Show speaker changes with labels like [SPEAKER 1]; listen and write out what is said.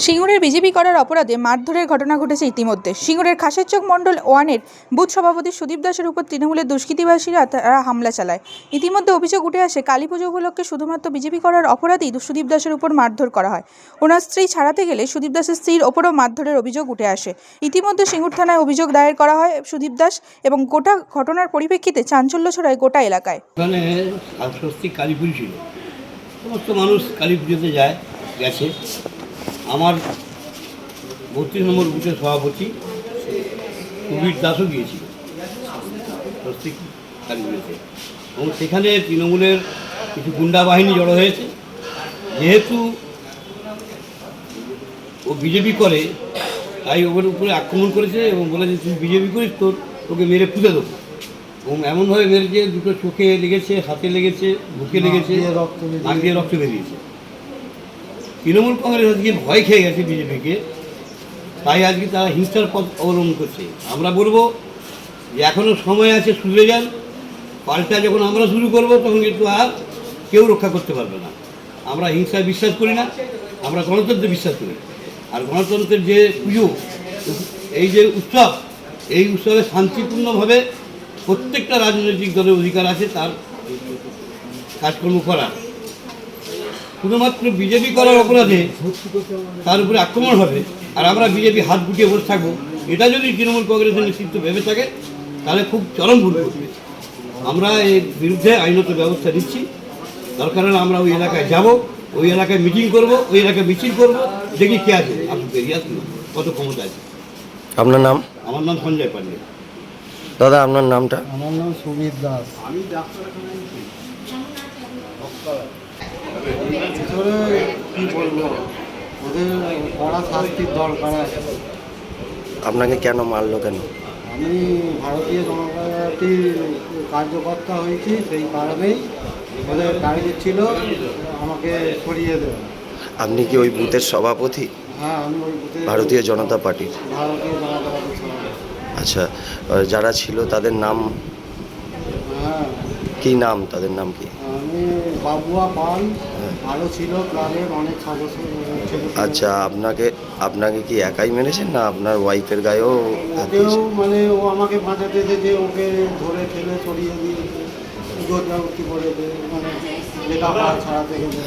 [SPEAKER 1] সিঙ্গুরের BJP করার অপরাধে মারধরের ঘটনা ঘটেছে ইতিমধ্যে। সিঙ্গুরের খাসেরচক মণ্ডল 1-এর বুথ সভাপতি সুদীপ দাসের উপর তৃণমূলের দুষ্কৃতিবাসীরা তারা হামলা চালায়। ইতিমধ্যে অভিযোগ উঠে আসে, কালী পুজো উপলক্ষে শুধুমাত্র বিজেপি করার অপরাধেই সুদীপ দাসের উপর মারধর করা হয়। ওনার স্ত্রী ছাড়াতে গেলে সুদীপ দাসের স্ত্রীর ওপরও মারধরের অভিযোগ উঠে আসে। ইতিমধ্যে সিঙ্গুর থানায় অভিযোগ দায়ের করা হয় সুদীপ দাস এবং গোটা ঘটনার পরিপ্রেক্ষিতে চাঞ্চল্য ছড়ায় গোটা এলাকায়।
[SPEAKER 2] ওখানে স্বস্তি কালী পুজো ছিল, সমস্ত মানুষ কালী পুজোতে গেছে। আমার 32 নম্বর বুথের সভাপতি সুবীর দাসও গিয়েছিল স্বস্তি কালী পুজোতে, এবং সেখানে তৃণমূলের কিছু গুন্ডা বাহিনী জড়ো হয়েছে। যেহেতু ও বিজেপি করে, তাই ওর উপরে আক্রমণ করেছে এবং বলেছে তুই বিজেপি করিস, তোকে মেরে পুঁতে দেবো। এবং এমনভাবে মেরেছে, দুটো চোখে লেগেছে, হাতে লেগেছে, বুকে লেগেছে, নাক দিয়ে রক্ত বেরিয়েছে। তৃণমূল কংগ্রেস আজকে ভয় খেয়ে গেছে বিজেপিকে, তাই আজকে তারা হিংসার পথ অবলম্বন করছে। আমরা বলবো যে এখনও সময় আছে, শুধরে যান। পাল্টা যখন আমরা শুরু করবো তখন কিন্তু আর কেউ রক্ষা করতে পারবে না। আমরা হিংসায় বিশ্বাস করি না, আমরা গণতন্ত্রে বিশ্বাস করি। আর গণতন্ত্রের যে পুজো, এই যে উৎসব, এই উৎসবে শান্তিপূর্ণভাবে প্রত্যেকটা রাজনৈতিক দলের অধিকার আছে তার কাজকর্ম করার। শুধুমাত্র বিজেপি করার অপরাধে তার উপরে আক্রমণ হবে আর আমরা বিজেপি হাত গুটিয়ে বসে থাকবো, এটা যদি তৃণমূল কংগ্রেসের নেতৃত্ব ভেবে থাকে তাহলে খুব চরম ভুল করবে। আমরা এর বিরুদ্ধে আইনত ব্যবস্থা নিচ্ছি। দরকার হলে আমরা ওই এলাকায় যাব, ওই এলাকায় মিটিং করব, ওই এলাকায় মিছিল করব, দেখি কে আছে, আপনি বেরিয়ে আসুন, কত ক্ষমতা আছে।
[SPEAKER 3] আপনার নাম?
[SPEAKER 2] আমার নাম সঞ্জয় পান্ডে।
[SPEAKER 3] দাদা আপনার নামটা?
[SPEAKER 4] আমার নাম সুবীর দাস।
[SPEAKER 2] আমি
[SPEAKER 4] কি বলবো, ওদের কড়া শাস্তির দরকার আছে।
[SPEAKER 3] আপনাকে কেন মারলো কেন?
[SPEAKER 4] আমি ভারতীয় জনতা পার্টির কার্যকর্তা হয়েছি, সেই কারণেই ওদের টার্গেট ছিল আমাকে সরিয়ে দেবে।
[SPEAKER 3] আপনি কি ওই বুথের সভাপতি?
[SPEAKER 4] হ্যাঁ, আমি ওই বুথে
[SPEAKER 3] ভারতীয় জনতা পার্টির?
[SPEAKER 4] ভারতীয় জনতা পার্টির সভাপতি।
[SPEAKER 3] আচ্ছা, যারা ছিল তাদের নাম
[SPEAKER 4] হ্যাঁ,
[SPEAKER 3] কি? নাম তাদের নাম কি?
[SPEAKER 4] আমি বাবুয়া পাল, আরও ছিল ক্লাবের অনেক সদস্য ছিল।
[SPEAKER 3] আচ্ছা, আপনাকে কি একাই মেরেছেন না আপনার ওয়াইফের গায়েও?
[SPEAKER 4] ওকেও, মানে ও আমাকে বাঁচাতে যে ওকে ধরে ফেলে সরিয়ে দিয়ে জোরজাবস্তি করে, মানে যেটা ছাড়াতে গেলে